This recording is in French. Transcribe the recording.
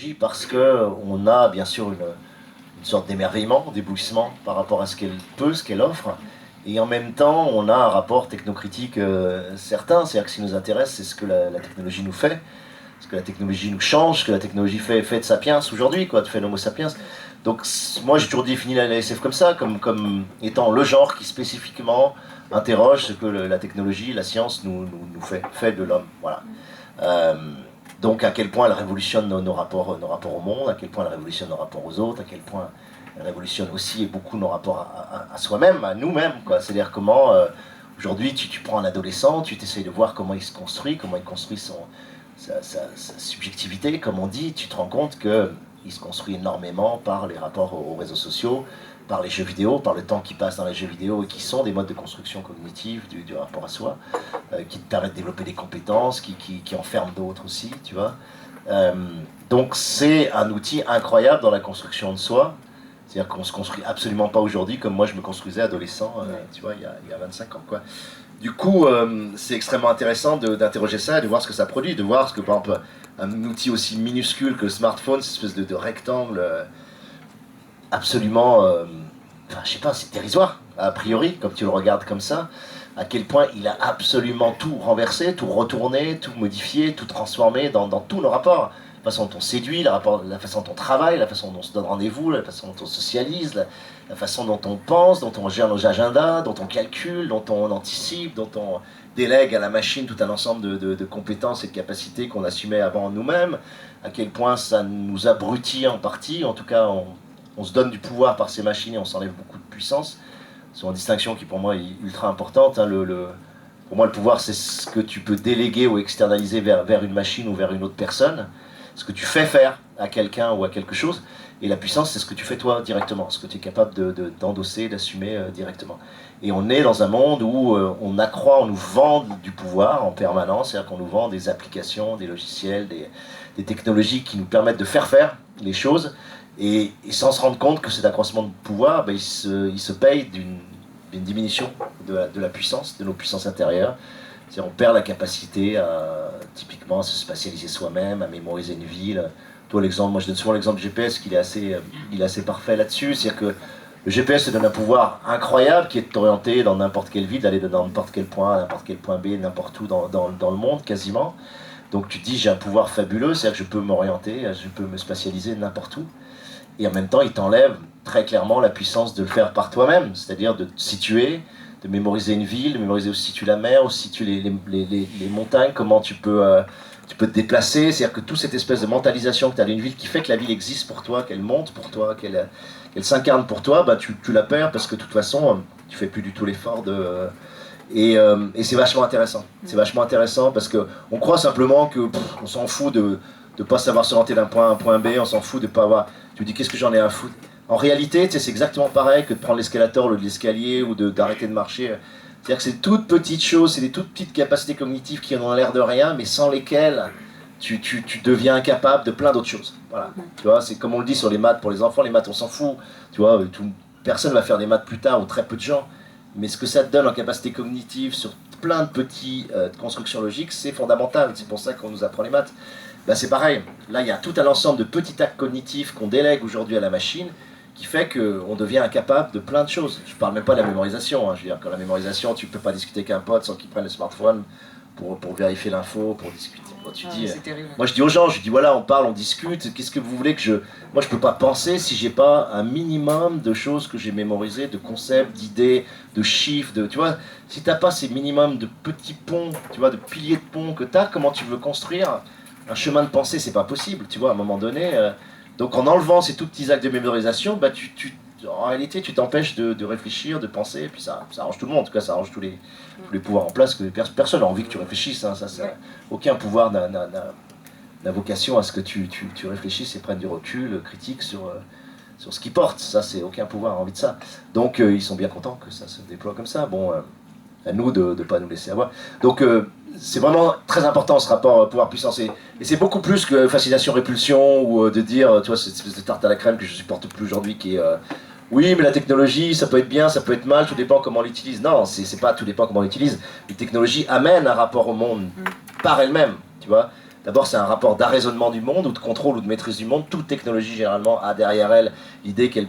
technologie parce qu'on a bien sûr une sorte d'émerveillement, d'éblouissement par rapport à ce qu'elle peut, ce qu'elle offre. Et en même temps, on a un rapport technocritique certain, c'est-à-dire que ce qui nous intéresse, c'est ce que la technologie nous fait, ce que la technologie nous change, ce que la technologie fait de Sapiens aujourd'hui, quoi, fait l'Homo sapiens. Donc moi j'ai toujours défini la SF comme ça, comme étant le genre qui spécifiquement interroge ce que la technologie, la science nous fait de l'homme. Voilà. Euh, donc à quel point elle révolutionne nos rapports au monde, à quel point elle révolutionne nos rapports aux autres, à quel point elle révolutionne aussi et beaucoup nos rapports à soi-même, à nous-mêmes. C'est-à-dire comment aujourd'hui tu prends un adolescent, tu t'essayes de voir comment il se construit, comment il construit sa subjectivité, comme on dit, tu te rends compte qu'il se construit énormément par les rapports aux réseaux sociaux, par les jeux vidéo, par le temps qui passe dans les jeux vidéo et qui sont des modes de construction cognitive du rapport à soi, qui te permettent de développer des compétences, qui enferment d'autres aussi, tu vois. Donc c'est un outil incroyable dans la construction de soi. C'est-à-dire qu'on ne se construit absolument pas aujourd'hui comme moi je me construisais adolescent, tu vois, il y a 25 ans, quoi. Du coup, c'est extrêmement intéressant d'interroger ça et de voir ce que ça produit, de voir ce que, par exemple, un outil aussi minuscule que le smartphone, cette espèce de rectangle absolument, enfin, je sais pas, c'est dérisoire, a priori, comme tu le regardes comme ça, à quel point il a absolument tout renversé, tout retourné, tout modifié, tout transformé dans tous nos rapports. La façon dont on séduit, la façon dont on travaille, la façon dont on se donne rendez-vous, la façon dont on socialise, la façon dont on pense, dont on gère nos agendas, dont on calcule, dont on anticipe, dont on délègue à la machine tout un ensemble de compétences et de capacités qu'on assumait avant nous-mêmes, à quel point ça nous abrutit en partie, en tout cas on se donne du pouvoir par ces machines et on s'enlève beaucoup de puissance. C'est une distinction qui pour moi est ultra importante. Hein. Pour moi le pouvoir c'est ce que tu peux déléguer ou externaliser vers une machine ou vers une autre personne, ce que tu fais faire à quelqu'un ou à quelque chose, et la puissance c'est ce que tu fais toi directement, ce que tu es capable d'endosser, d'assumer directement. Et on est dans un monde où on accroît, on nous vend du pouvoir en permanence, c'est-à-dire qu'on nous vend des applications, des logiciels, des technologies qui nous permettent de faire les choses, et sans se rendre compte que cet accroissement de pouvoir, il se paye d'une diminution de la puissance, de nos puissances intérieures. On perd la capacité typiquement à se spatialiser soi-même, à mémoriser une ville. Toi, l'exemple, moi je donne souvent l'exemple du GPS, il est assez parfait là-dessus. C'est-à-dire que le GPS te donne un pouvoir incroyable qui est de t'orienter dans n'importe quelle ville, d'aller de n'importe quel point A à n'importe quel point B, n'importe où dans le monde quasiment. Donc tu te dis, j'ai un pouvoir fabuleux, c'est-à-dire que je peux m'orienter, je peux me spatialiser n'importe où. Et en même temps, il t'enlève très clairement la puissance de le faire par toi-même, c'est-à-dire de te situer, de mémoriser une ville, de mémoriser où se situe la mer, où se situent les montagnes, comment tu peux te déplacer. C'est-à-dire que toute cette espèce de mentalisation que tu as d'une ville qui fait que la ville existe pour toi, qu'elle monte pour toi, qu'elle s'incarne pour toi, tu la perds parce que de toute façon, tu fais plus du tout l'effort de... Et c'est vachement intéressant. C'est vachement intéressant parce qu'on croit simplement on s'en fout de ne pas savoir s'orienter d'un point A à un point B, on s'en fout de ne pas avoir... Tu me dis, qu'est-ce que j'en ai à foutre? En réalité, c'est exactement pareil que de prendre l'escalator ou de l'escalier ou d'arrêter de marcher. C'est-à-dire que c'est toutes petites choses, c'est des toutes petites capacités cognitives qui ont l'air de rien, mais sans lesquelles tu deviens incapable de plein d'autres choses. Voilà. Tu vois, c'est comme on le dit sur les maths, pour les enfants, les maths on s'en fout. Tu vois, personne va faire des maths plus tard, ou très peu de gens. Mais ce que ça te donne en capacité cognitive sur plein de petites constructions logiques, c'est fondamental. C'est pour ça qu'on nous apprend les maths. Là, c'est pareil. Là, il y a tout un ensemble de petits actes cognitifs qu'on délègue aujourd'hui à la machine, qui fait qu'on devient incapable de plein de choses. Je ne parle même pas de la mémorisation. Hein. Je veux dire, quand la mémorisation, tu ne peux pas discuter avec un pote sans qu'il prenne le smartphone pour vérifier l'info, pour discuter. Bon, moi, je dis aux gens, je dis voilà, on parle, on discute, qu'est-ce que vous voulez que je... Moi, je ne peux pas penser si je n'ai pas un minimum de choses que j'ai mémorisées, de concepts, d'idées, de chiffres, tu vois, si tu n'as pas ces minimums de petits ponts, tu vois, de piliers de ponts que tu as, comment tu veux construire un chemin de pensée? C'est pas possible, tu vois, à un moment donné... Donc en enlevant ces tout petits actes de mémorisation, en réalité tu t'empêches de réfléchir, de penser, et puis ça arrange tout le monde, en tout cas ça arrange tous les pouvoirs en place, que personne n'a envie que tu réfléchisses, hein, aucun pouvoir n'a vocation à ce que tu réfléchisses et prennes du recul critique sur ce qu'ils portent, ça c'est aucun pouvoir a envie de ça. Donc ils sont bien contents que ça se déploie comme ça, bon, à nous de ne pas nous laisser avoir. Donc c'est vraiment très important ce rapport pouvoir-puissance. Et c'est beaucoup plus que fascination-répulsion ou de dire, tu vois, cette espèce de tarte à la crème que je supporte plus aujourd'hui qui est oui, mais la technologie, ça peut être bien, ça peut être mal, tout dépend comment on l'utilise. Non, c'est pas tout dépend comment on l'utilise. Les technologies amènent un rapport au monde par elles-mêmes, tu vois. D'abord, c'est un rapport d'arraisonnement du monde, ou de contrôle ou de maîtrise du monde. Toute technologie, généralement, a derrière elle l'idée qu'elle